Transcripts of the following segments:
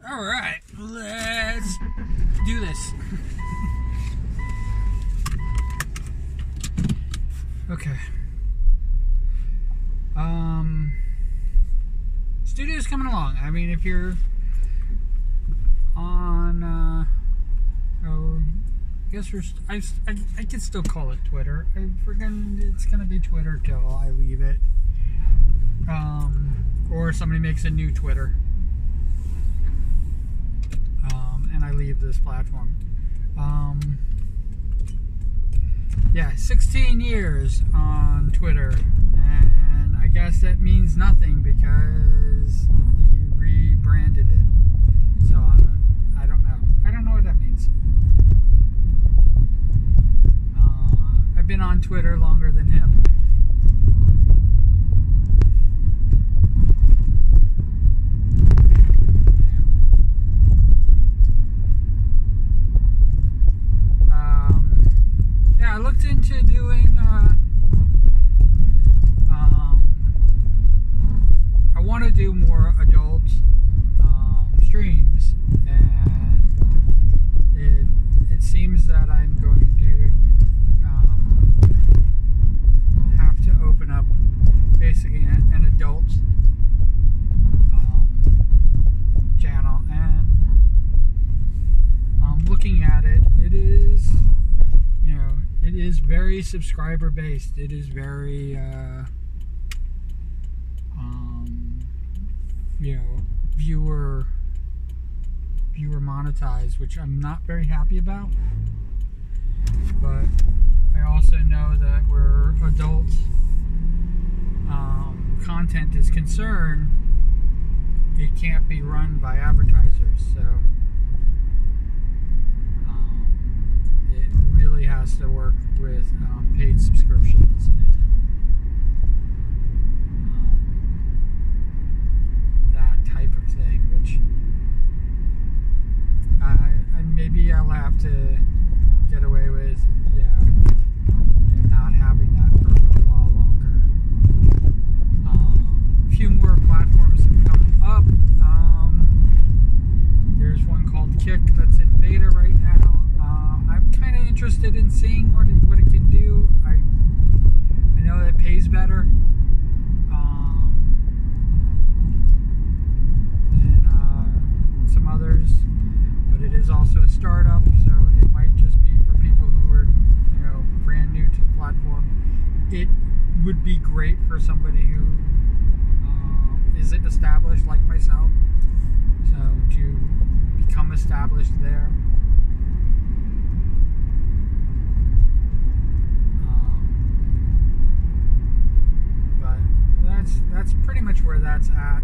Alright, let's do this. Okay. Studio's coming along. I mean, if you're on, I guess I could still call it Twitter. It's gonna be Twitter till I leave it. Or somebody makes a new Twitter. And I leave this platform. Yeah, 16 years on Twitter, and I guess that means nothing because you rebranded it. So I don't know. I don't know what that means. I've been on Twitter longer than him. I looked into doing, I want to do more adult streams, and it seems that I'm going to have to open up basically an adult channel, and looking at it, it is, you know, it is very subscriber based. It is very, you know, viewer monetized, which I'm not very happy about. But I also know that where adult content is concerned, it can't be run by advertisers. So it really has to work with paid subscriptions and that type of thing, which maybe I'll have to get away with, not having that for a little while longer. A few more platforms have come up. There's one called Kick that's in beta right now. I'm kind of interested in seeing what it can do. I know that it pays better than some others, but it is also a startup, so it might just be for people who are, brand new to the platform. It would be great for somebody who isn't established like myself, so to become established there. That's pretty much where that's at.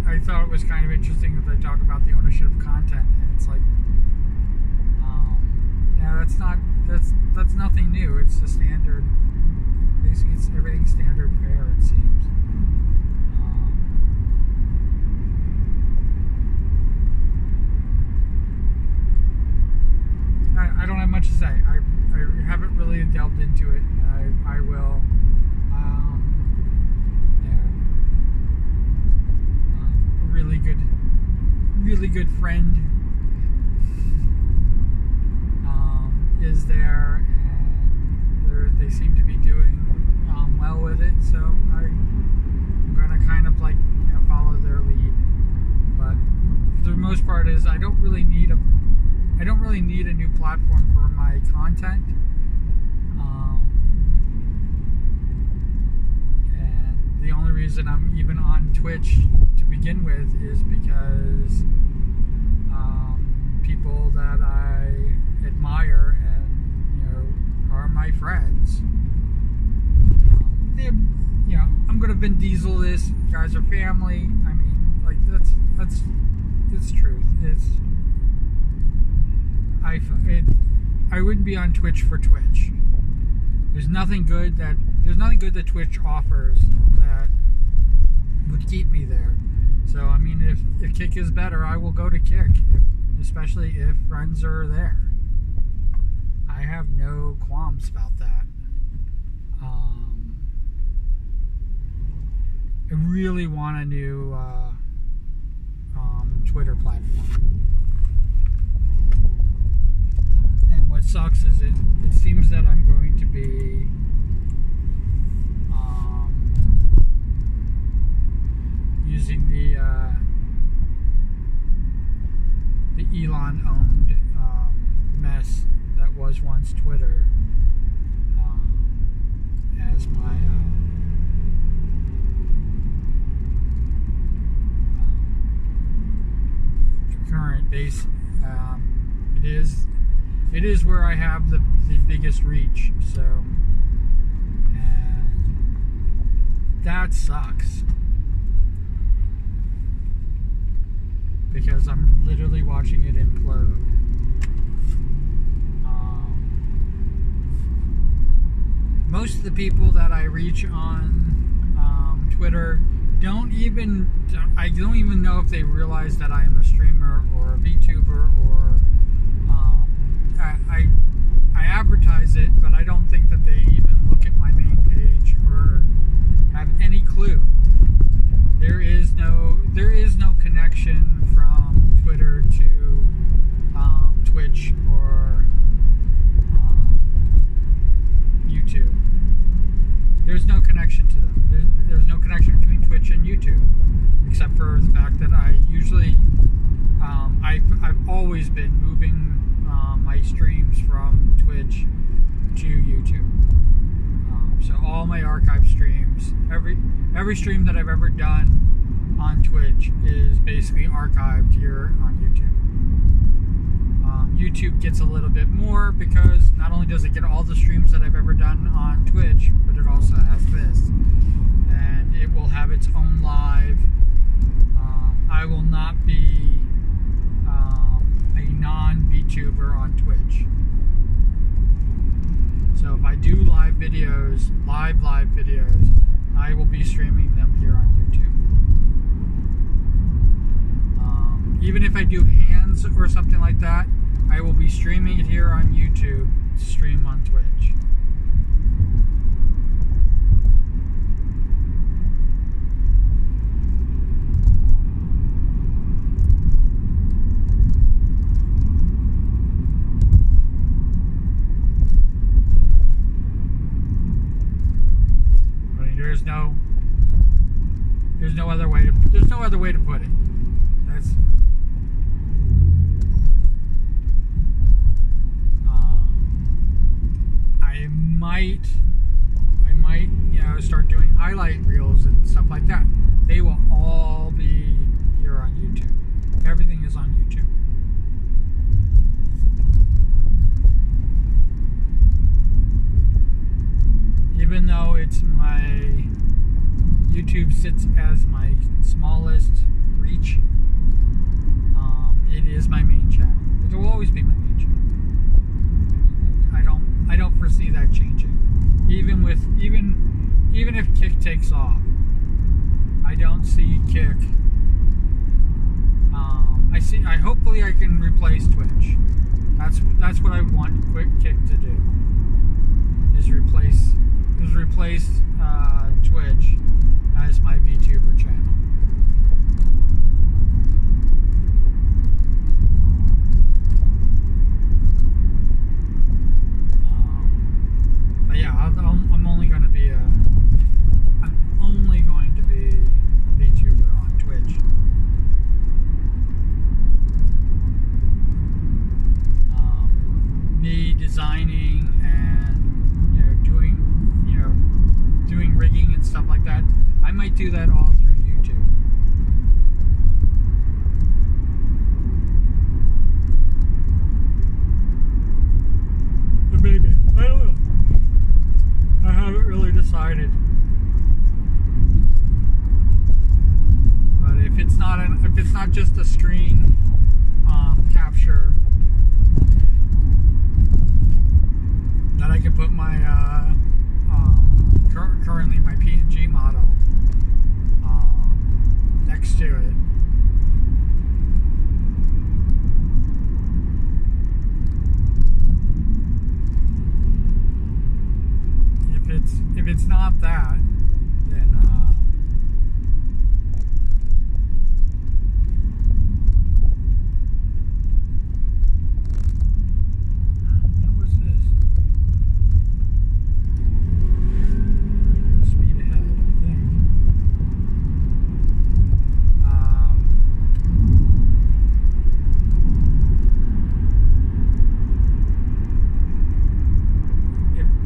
I thought it was kind of interesting that they talk about the ownership of content, and it's like, that's nothing new. It's the standard. Basically, it's everything standard fare, it seems. I don't have much to say. I haven't really delved into it. I will. A really good friend is there, and they seem to be doing well with it. So I'm gonna kind of follow their lead. But for the most part, I don't really need a new platform for my content. And the only reason I'm even on Twitch to begin with is because people that I admire and are my friends. I'm gonna Vin Diesel this. You guys are family. I mean, it's truth. I wouldn't be on Twitch for Twitch. There's nothing good that Twitch offers that would keep me there. So I mean, if Kick is better, I will go to Kick, especially if friends are there. I have no qualms qualms about that. I really want a new Twitter platform. And what sucks is it seems that I'm going to be using the Elon-owned mess that was once Twitter as my current base. It is where I have the biggest reach. So, and that sucks. Because I'm literally watching it implode. Most of the people that I reach on Twitter I don't even know if they realize that I am a streamer or a VTuber, or I advertise it, but I don't think that they even look at my main page or have any clue. There is no connection from Twitter to Twitch or YouTube. There's no connection to them. There's no connection between Twitch and YouTube, except for the fact that I usually I've always been moving my streams from Twitch to YouTube. So all my archive streams, every stream that I've ever done on Twitch is basically archived here on YouTube. YouTube gets a little bit more because not only does it get all the streams that I've ever done on Twitch, but it also has this. And it will have its own live. I will not be a non-VTuber on Twitch. So if I do live videos, live videos, I will be streaming them here on YouTube. Even if I do hands or something like that, I will be streaming it here on YouTube to stream on Twitch. I mean, there's no other way to put it. That's I might, start doing highlight reels and stuff like that. They will all be here on YouTube. Everything is on YouTube. Even though YouTube sits as my smallest reach, it is my main channel. It will always be my main channel. I don't foresee that changing. Even if Kick takes off, I don't see Kick. Hopefully I can replace Twitch. That's what I want Kick to do. Is replace Twitch as my VTuber channel. But yeah, I'm only going to be a VTuber on Twitch. Me designing and doing rigging and stuff like that, I might do that all through YouTube. Maybe. I don't know. I haven't really decided. But if it's not just a screen capture, that I can put my currently my PNG model next to it. if it's not that, then what was this? Speed ahead, I think.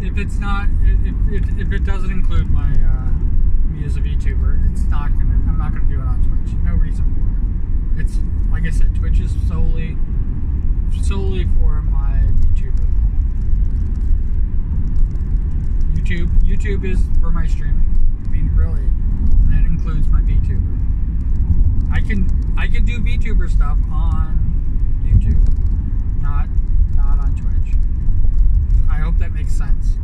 If it's not, if it doesn't include my me as a VTuber, I'm not gonna do it on Twitch. No reason for it. It's like I said, Twitch is solely for my VTuber. YouTube is for my streaming. I mean, really, and that includes my VTuber. I can do VTuber stuff on YouTube, not on Twitch. I hope that makes sense.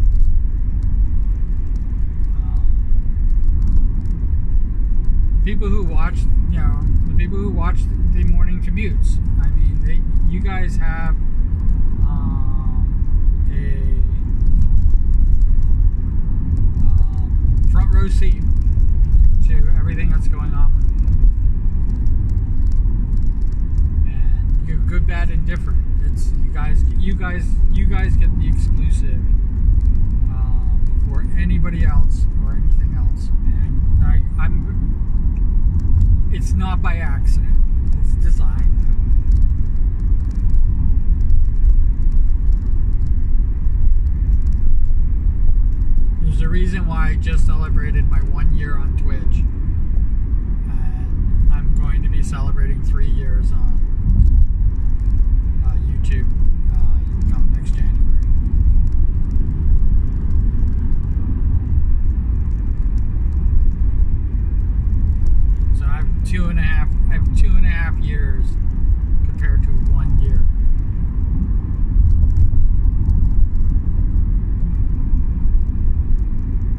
People who watch, the people who watch the morning commutes. I mean, you guys have a front row seat to everything that's going on with me. And you're good, bad, and different. It's you guys get the exclusive before anybody else or anything else. And it's not by accident. It's designed that way. There's a reason why I just celebrated my 1 year on Twitch, and I'm going to be celebrating 3 years on YouTube come next January. So I have two and a half years compared to 1 year.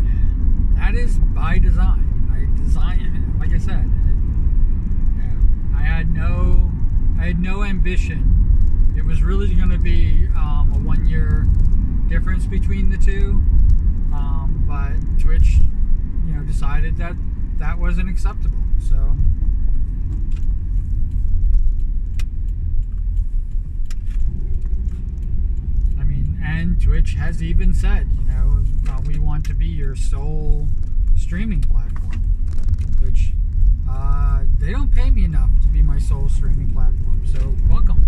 And that is by design. I designed it, like I said. I had no ambition. It was really going to be a 1 year difference between the two, but Twitch, decided that wasn't acceptable. So, I mean, and Twitch has even said, we want to be your sole streaming platform, which they don't pay me enough to be my sole streaming platform. So, welcome.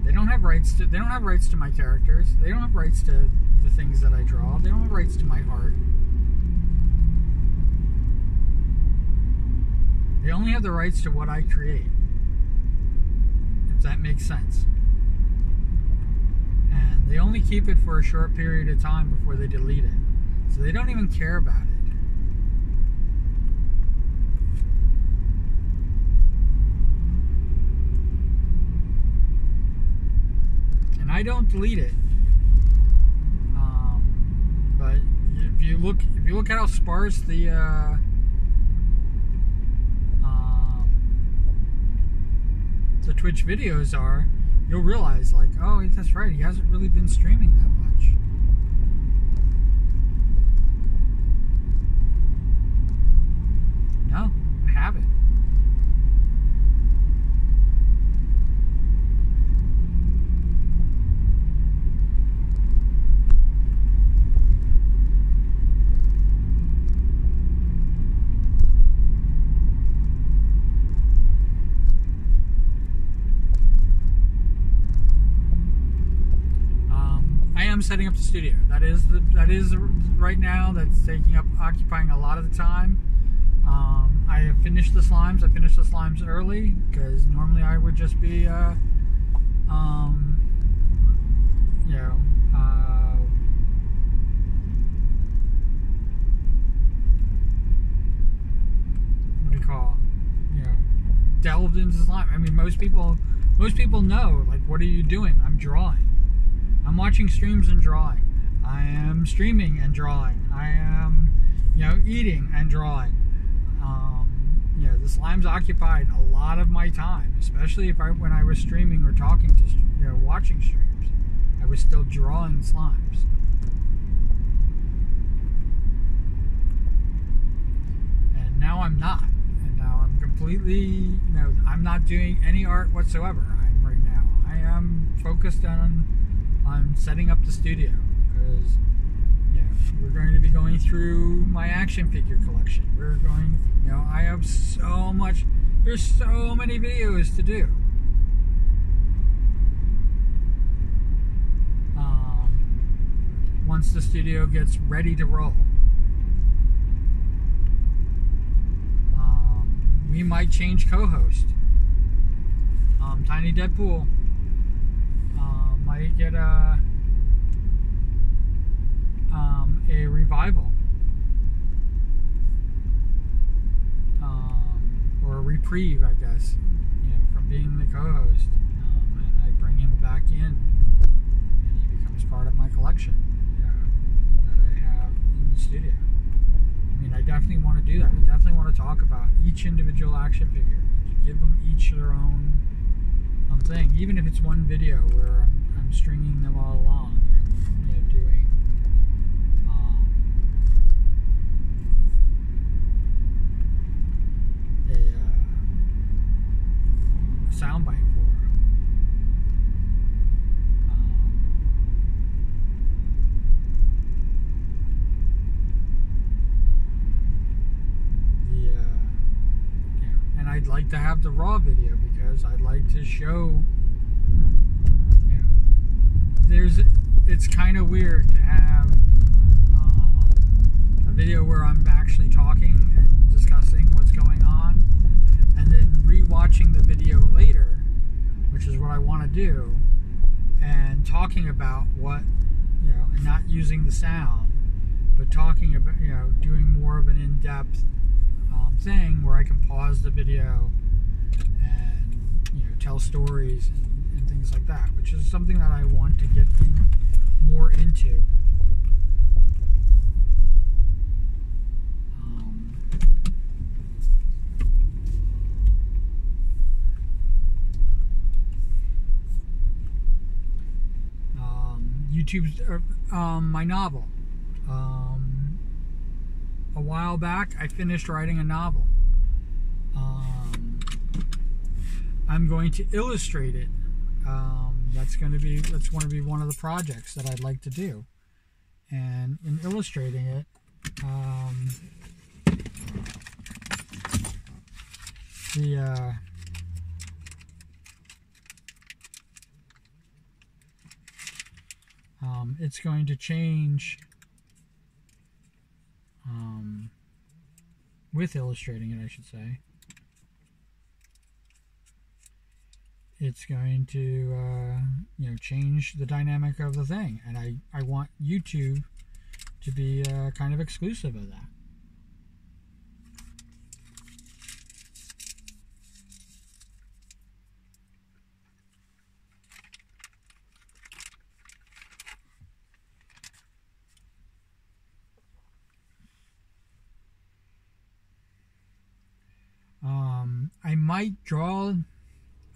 They don't have rights to my characters. They don't have rights to the things that I draw. They don't have rights to my art. They only have the rights to what I create. If that makes sense. And they only keep it for a short period of time before they delete it. So they don't even care about it. And I don't delete it. But if you look at how sparse the Twitch videos are, you'll realize, like, oh, that's right, he hasn't really been streaming that much. No, I haven't. I'm setting up the studio. That is right now. That's occupying a lot of the time. I have finished the slimes. I finished the slimes early because normally I would just be, what do you call, delved into slime. I mean, most people know, like, what are you doing? I'm drawing. I'm watching streams and drawing. I am streaming and drawing. I am, eating and drawing. the slimes occupied a lot of my time, especially when I was streaming or talking to, watching streams. I was still drawing slimes. And now I'm not. And now I'm completely, I'm not doing any art whatsoever. Right now. I am focused on setting up the studio, because we're going to be going through my action figure collection. We're going, I have so much, there's so many videos to do. Once the studio gets ready to roll. We might change co-host. Tiny Deadpool might get a revival, or a reprieve, I guess, from being the co-host, and I bring him back in, and he becomes part of my collection that I have in the studio. I mean, I definitely want to do that. I definitely want to talk about each individual action figure, give them each their own thing, even if it's one video where I'm stringing them all along and doing a soundbite for and I'd like to have the raw video, because I'd like to show, it's kind of weird to have a video where I'm actually talking and discussing what's going on, and then re-watching the video later, which is what I want to do, and talking about what, and not using the sound, but talking about, doing more of an in-depth thing where I can pause the video and tell stories and things like that, which is something that I want to get more into. YouTube's my novel. A while back, I finished writing a novel. I'm going to illustrate it. That's going to be one of the projects that I'd like to do. And in illustrating it, it's going to change with illustrating it, I should say. It's going to change the dynamic of the thing, and I want YouTube to be kind of exclusive of that. I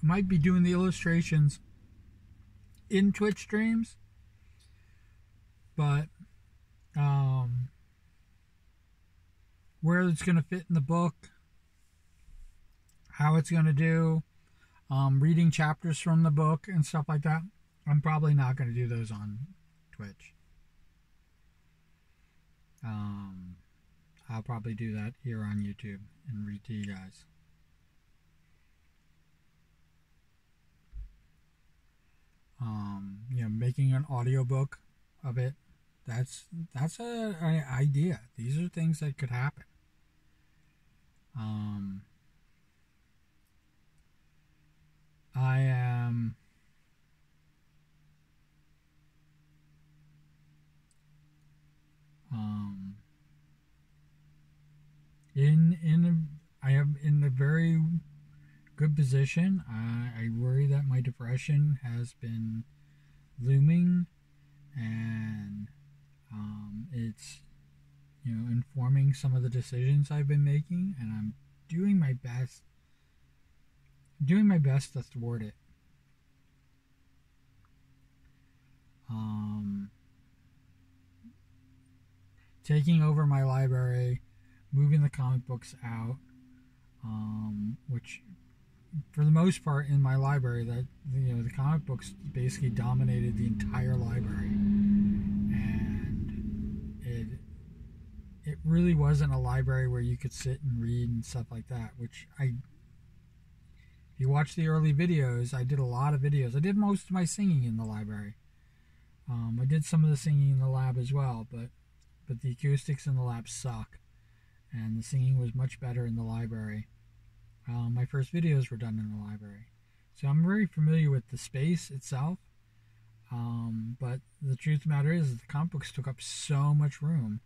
might be doing the illustrations in Twitch streams, but where it's going to fit in the book, how it's going to do, reading chapters from the book and stuff like that, I'm probably not going to do those on Twitch. I'll probably do that here on YouTube and read to you guys. Making an audiobook of it, that's an idea. These are things that could happen. I am I am in a very good position. I worry that my depression has been looming, and it's informing some of the decisions I've been making, and I'm doing my best. Doing my best to thwart it. Taking over my library, moving the comic books out, which for the most part in my library, that the comic books basically dominated the entire library, and it really wasn't a library where you could sit and read and stuff like that. Which if you watch the early videos, I did a lot of videos. I did most of my singing in the library. I did some of the singing in the lab as well, but the acoustics in the lab suck, and the singing was much better in the library. My first videos were done in the library, so I'm very familiar with the space itself. But the truth of the matter is the comic books took up so much room.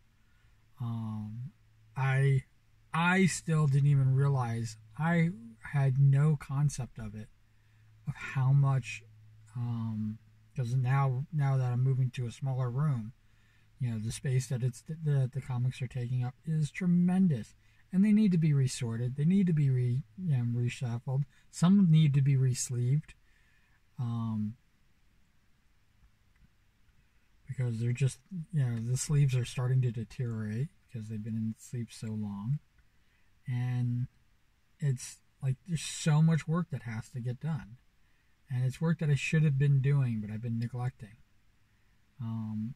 I still didn't even realize, I had no concept of it, of how much, because now that I'm moving to a smaller room, the space that the comics are taking up is tremendous, and they need to be resorted. They need to be reshuffled. Some need to be re-sleeved, because they're just, the sleeves are starting to deteriorate because they've been in sleep so long, and it's like there's so much work that has to get done, and it's work that I should have been doing, but I've been neglecting.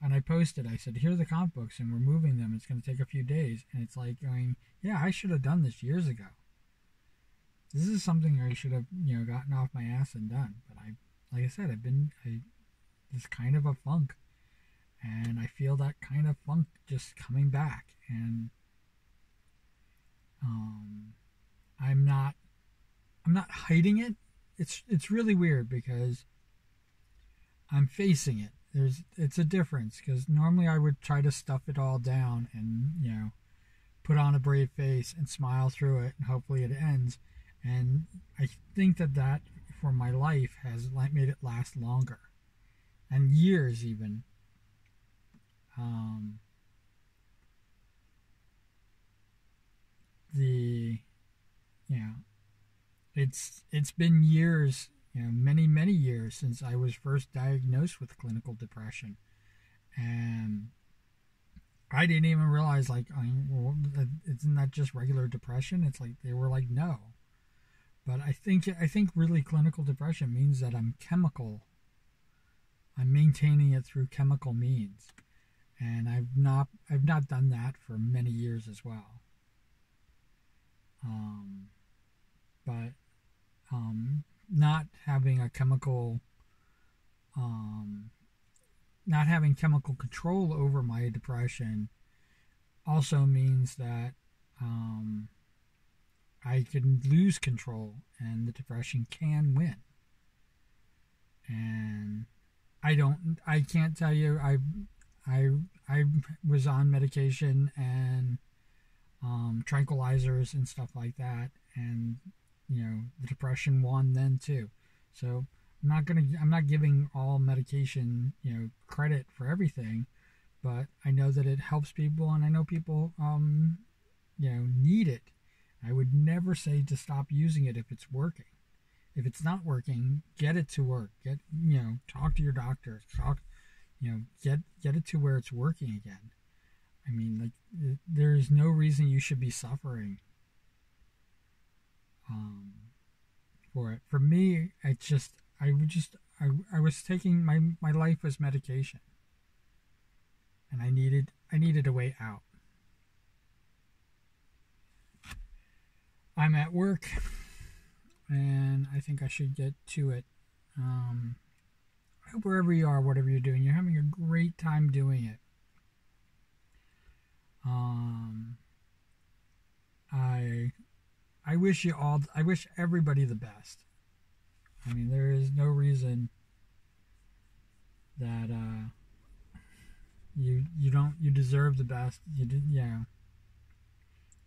And I posted, I said, here are the comic books, and we're moving them. It's going to take a few days. And it's like going, yeah, I should have done this years ago. This is something I should have, gotten off my ass and done. But like I said, this kind of a funk. And I feel that kind of funk just coming back. And I'm not hiding it. It's really weird because I'm facing it. It's a difference, because normally I would try to stuff it all down and put on a brave face and smile through it, and hopefully it ends. And I think that for my life has made it last longer, and years even. It's been years. Many years since I was first diagnosed with clinical depression, and I didn't even realize, isn't that just regular depression? It's like they were like, no, but I think really clinical depression means that I'm maintaining it through chemical means, and I've not done that for many years as well. But not having chemical control over my depression also means that I can lose control, and the depression can win. And I can't tell you, I was on medication and tranquilizers and stuff like that, and the depression won then too. So I'm not giving all medication credit for everything, but I know that it helps people, and I know people need it. I would never say to stop using it if it's working. If it's not working, get it to work. Talk to your doctor. Get it to where it's working again. I mean, there is no reason you should be suffering for it. For me, I was taking my life as medication, and I needed a way out. I'm at work, and I think I should get to it. I hope wherever you are, whatever you're doing, you're having a great time doing it. I wish everybody the best. I mean, there is no reason that you deserve the best.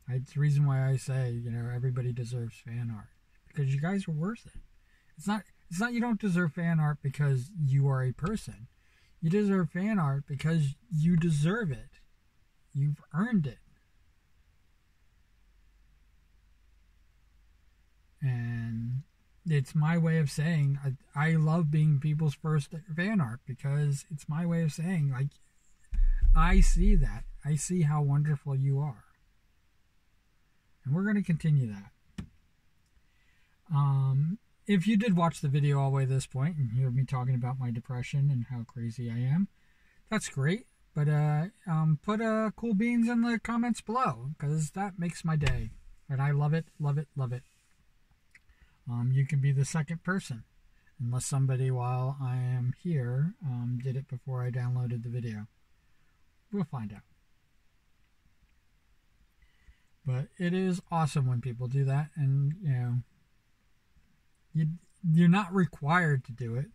It's the reason why I say, everybody deserves fan art, because you guys are worth it. It's not you don't deserve fan art because you are a person. You deserve fan art because you deserve it. You've earned it. it's my way of saying I love being people's first fan art, because it's my way of saying, like, I see that. I see how wonderful you are. And we're going to continue that. If you did watch the video all the way to this point and hear me talking about my depression and how crazy I am, that's great. But put cool beans in the comments below, because that makes my day. And I love it, love it, love it. You can be the second person, unless somebody while I am here did it before I downloaded the video. We'll find out. But it is awesome when people do that, and you know, you're not required to do it.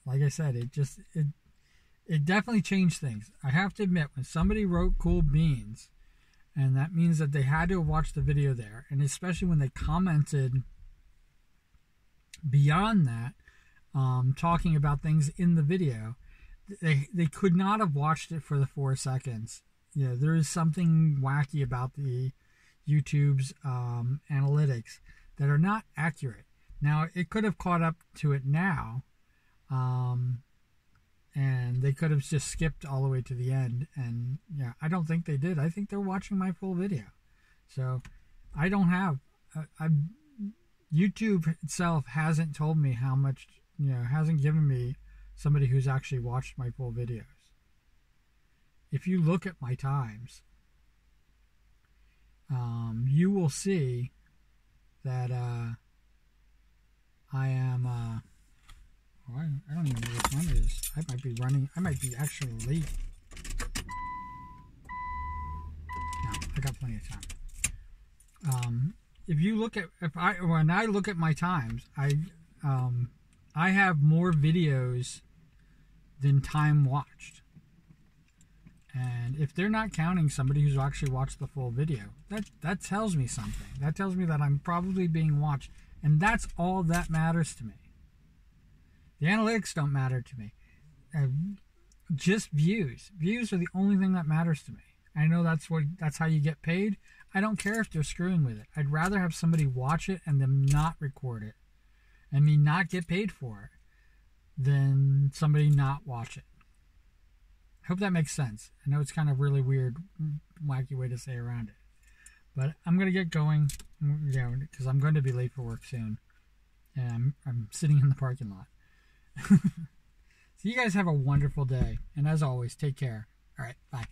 Like I said, it definitely changed things. I have to admit, when somebody wrote cool beans, and that means that they had to have watched the video there, and especially when they commented beyond that, talking about things in the video, they could not have watched it for the 4 seconds. You know, there is something wacky about the YouTube's analytics that are not accurate. Now, it could have caught up to it now, and they could have just skipped all the way to the end. And yeah, I don't think they did. I think they're watching my full video. So I don't have, YouTube itself hasn't told me how much, you know, hasn't given me somebody who's actually watched my full videos. If you look at my times, you will see that I am, I don't even know what time it is. I might be running, I might be actually late. No, I got plenty of time. If you look at, when I look at my times, I have more videos than time watched. And if they're not counting somebody who's actually watched the full video, that tells me something. That tells me that I'm probably being watched. And that's all that matters to me. The analytics don't matter to me. Just views. Views are the only thing that matters to me. I know that's how you get paid. I don't care if they're screwing with it. I'd rather have somebody watch it and them not record it, and me not get paid for it, than somebody not watch it. I hope that makes sense. I know it's kind of really weird, wacky way to say around it. But I'm going to get going, you know, because I'm going to be late for work soon. And I'm sitting in the parking lot. So you guys have a wonderful day. And as always, take care. All right, bye.